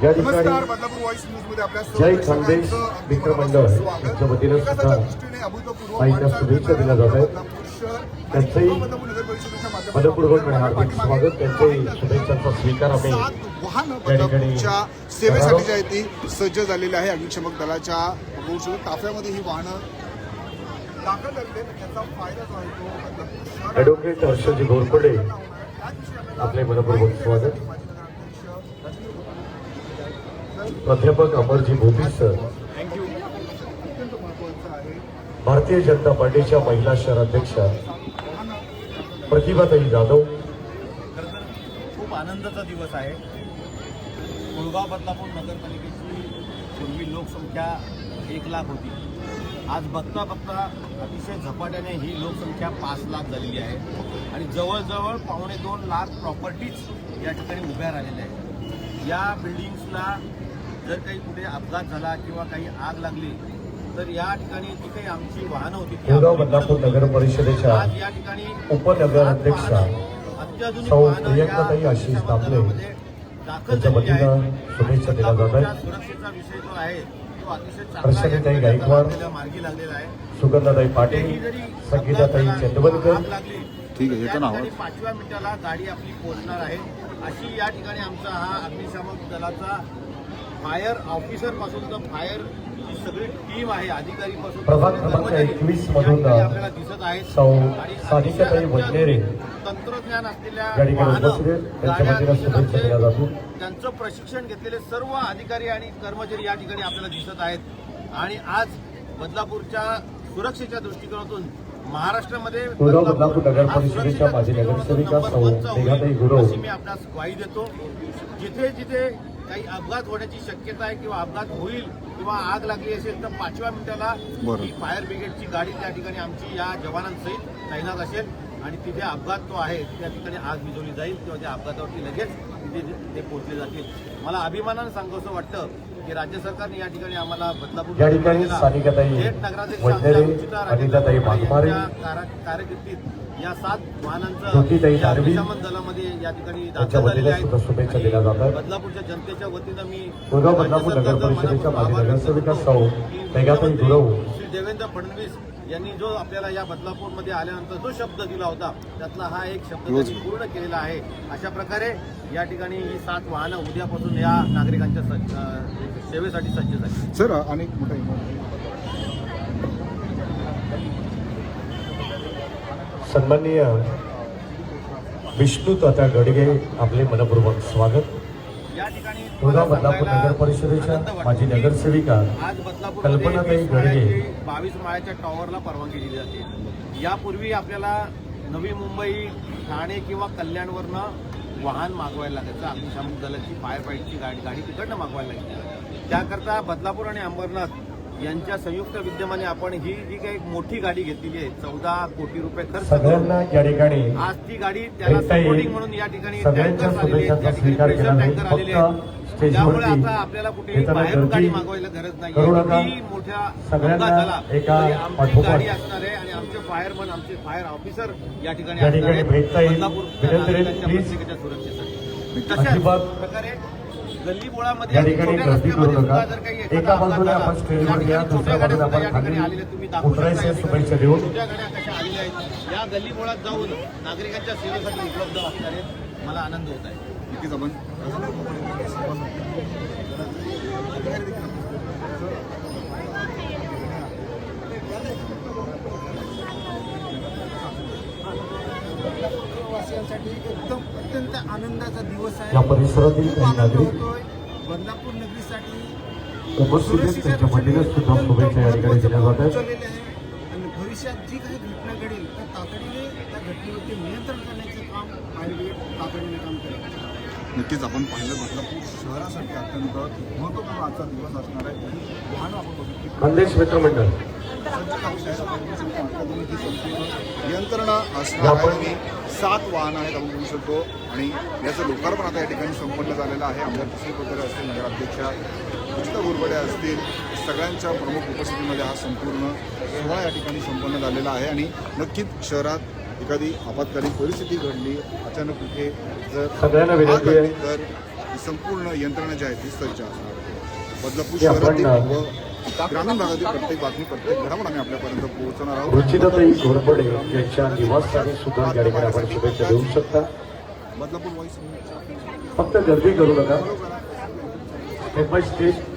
या ठिकाणी जय खानदेश मित्र मंडळ यांच्या वतीनं सुद्धा आईला शुभेच्छा दिल्या जात आहेत. त्यांचंही मनपूर्वक हार्दिक स्वागत. त्यांच्याही शुभेच्छांचा स्वीकार आम्ही या ठिकाणी सेवेसाठी जी आहे ती सज्ज झालेली आहे. अग्निशमक दलाच्या ताफ्यामध्ये ही वाहनं दाखल झालेली आहेत. त्याचा फायदा जो आहे तो ॲडव्होकेट हर्षजी घोरपडे आपले मनपूर्वक स्वागत. प्राध्यापक अमरजी भोपी सर, भारतीय जनता पार्टीच्या महिला शहराध्यक्षा प्रतिभाताई जाधव. खूप आनंदाचा दिवस आहे. कुळगाव बदलापूर नगरपालिकेची पूर्वी लोकसंख्या 1 लाख होती. आज बघता बघता अतिशय झपाट्याने ही लोकसंख्या 5 लाख झालेली आहे आणि जवळजवळ 2.25 लाख प्रॉपर्टीज या ठिकाणी उभ्या राहिलेल्या आहेत. या बिल्डिंग्सला जर काही कुठे अपघात झाला किंवा काही आग लागली तर या ठिकाणी जी काही आमची वाहनं होती कुळगाव बदलापूर नगर परिषदेच्या आज या ठिकाणी उपनगराध्यक्षा अत्याधुनिक सौ वाहनं प्रियंकाताई आशिष दामले दाखल यांच्या झालेली वतीनं आहेत. शुभेच्छा दिल्या जात आहेत. सुरक्षेचा विषय जो आहे तो अतिशय हर्षदाताई चांगला गायकवाड, आपल्याला मार्गी लागलेला आहे. सुगंधाताई पाटील, संगीताताई चंदवलकर. आग लागली ठीक आहे, येतो ना आवाज. 5व्या मिनिटाला गाडी आपली पोहोचणार आहे. अशी या ठिकाणी आमचा हा अग्निशामक दलाचा फायर ऑफिसर पासून तर फायर ही सगळी टीम आहे, अधिकारी पासून प्रभाग क्रमांक 21 मधून आपल्याला दिसत आहेत. सौ आणि सानिकाताई वडनेरे तंत्रज्ञान असलेल्या या ठिकाणी वाहनं, उपस्थित आहेत. त्यांच्या गाड्या, वतीनं शुभेच्छा दिल्या जातील. त्यांचं प्रशिक्षण घेतलेले सर्व अधिकारी आणि कर्मचारी या ठिकाणी आपल्याला दिसत आहेत. आणि आज बदलापूरच्या सुरक्षेच्या दृष्टिकोनातून महाराष्ट्रामध्ये कुळगाव बदलापूर नगर परिषदेच्या माजी नगरसेविका सौ मेघाताई गुरव अशी मी आपणास ग्वाही देतो. जिथे जिथे काही अपघात होण्याची शक्यता आहे किंवा अपघात होईल किंवा आग लागली असेल तर 5व्या मिनिटाला ही फायर ब्रिगेडची गाडी त्या ठिकाणी आमची या जवानांसहित तैनात असेल आणि तिथे अपघात जो आहे त्या ठिकाणी आग विझवली जाईल किंवा त्या अपघातावरती लगेच तिथे ते पोहोचले जातील. मला अभिमानानं सांगावंसं वाटतं की राज्य सरकारने या ठिकाणी आम्हाला बदलापूर या ठिकाणी सानिकाताई वडनेरे, अनिताताई वाघमारे, कारकिर्दीत या 7 वाहनांचं ज्योतिताई दारवी अग्निशमन दलामध्ये या ठिकाणी यांच्या दाखल झालेले वतीनं सुद्धा शुभेच्छा दिल्या जात आहेत. बदलापूरच्या जनतेच्या वतीनं मी कुळगाव बदलापूर नगर परिषदेच्या माजी नगरसेविका सौ मेघाताई गुरव श्री देवेंद्र फडणवीस यांनी जो आपल्याला या बदलापूरमध्ये आल्यानंतर जो शब्द दिला होता त्यातला हा एक शब्द त्यांनी पूर्ण केलेला आहे. अशा प्रकारे या ठिकाणी ही 7 वाहनं उद्यापासून या नागरिकांच्या सेवेसाठी सज्ज झाली. सर अनेक मोठा सन्माननीय विष्णू तात्या गडगे आपले मनपूर्वक स्वागत. या ठिकाणी कुळगाव बदलापूर नगर परिषदेच्या माजी नगरसेविका आज बदलापूर कल्पनाताई गडगे 22 माळ्याच्या टॉवरला परवानगी दिली जाते. यापूर्वी आपल्याला नवी मुंबई, ठाणे किंवा कल्याणवरनं वाहन मागवायला लागायचं. अग्निशामक दलाची फायर फाईटची गाडी तिकडनं मागवायला लागली. त्याकरता बदलापूर आणि अंबरनाथ यांच्या संयुक्त विद्यमाने आपण ही जी काही मोठी गाडी घेतलेली आहे 14 कोटी रुपये खर्च सगळ्यांना या ठिकाणी आज ती गाडी त्याला सपोर्टिंग म्हणून या ठिकाणी सगळ्यांच्या शुभेच्छांचा स्वीकार केला नाही. फक्त त्यामुळे आता स्टेजवरती आपल्याला कुठेही येताना बाहेर गाडी गर्दी मागवायला गरज नाही. करू नका. मोठ्या सगळ्यांना झाला एका तरी आमची पाठोपाठ गाडी असणार आहे आणि आमचे फायरमन, आमचे फायर ऑफिसर या ठिकाणी या ठिकाणी भेटता येईल. बदलापूर विनंती आहे, नागरिकांच्या प्लीज. प्रत्येकाच्या सुरक्षेसाठी. अजिबात तशाच प्रकारे गल्लीबोळामध्ये या ठिकाणी छोट्या गर्दी करू रस्त्यामध्ये नका. सुद्धा जर काही एखादा एका अपघात बाजूला झाला, आपण स्टेजवर त्या या, ठिकाणी दुसऱ्या छोट्या बाजूला गाड्या आपण या ठिकाणी खाली आलेल्या तुम्ही दाखवू शकता. उतरायचे या ठिकाणी शुभेच्छा देऊन छोट्या गाड्या कशा आलेल्या आहेत या गल्लीबोळात जाऊन नागरिकांच्या सेवेसाठी उपलब्ध असणार आहेत. मला आनंद होत आहे. नक्कीच आपण वासियांसाठी एकदम अत्यंत आनंदाचा दिवस आहे. या परिसरातील खूप काही आनंद नागरिक होतोय. बदलापूर नगरीसाठी उपस्थित आहेत. त्यांच्या वतीनं सुद्धा शुभेच्छा या ठिकाणी दिल्या जात आहेत. उचललेले आहे आणि भविष्यात जी काही घटना घडेल तर तातडीने त्या घटनेवरती नियंत्रण करण्याचं काम फायर ब्रिगेड तातडीने काम करेल. नक्कीच आपण पाहिलं बदलापूर शहरासाठी अत्यंत महत्त्वपूर्ण आजचा दिवस असणार आहे. ही वाहनं आपण बघितली खानदेश मित्र मंडळ यंत्रणा असणार आहे आणि 7 वाहनं आहेत आपण बघू शकतो आणि याचं लोकार्पण आता या ठिकाणी संपन्न झालेलं आहे. आमदार किशोर पटेल असतील, नगराध्यक्षा उचिता घोरपडे असतील, सगळ्यांच्या प्रमुख उपस्थितीमध्ये हा संपूर्ण सोहळा या ठिकाणी संपन्न झालेला आहे. आणि नक्कीच शहरात एखादी आपत्कालीन परिस्थिती घडली, अचानक कुठे जर सगळ्यांना विनंती आहे. तर संपूर्ण यंत्रणा जी आहे ती सज्ज असणार आहे. बदलापूर हे आपण, शहरातील व ग्रामीण भागातील प्रत्येक बातमी प्रत्येक घडामोड आम्ही आपल्यापर्यंत पोहोचवणार आहोत. रुचिताताई घोरपडे यांच्या निवासस्थानी सुद्धा या ठिकाणी आपण शुभेच्छा देऊ शकता. बदलापूर व्हॉइस फक्त गर्दी करू नका. Step by step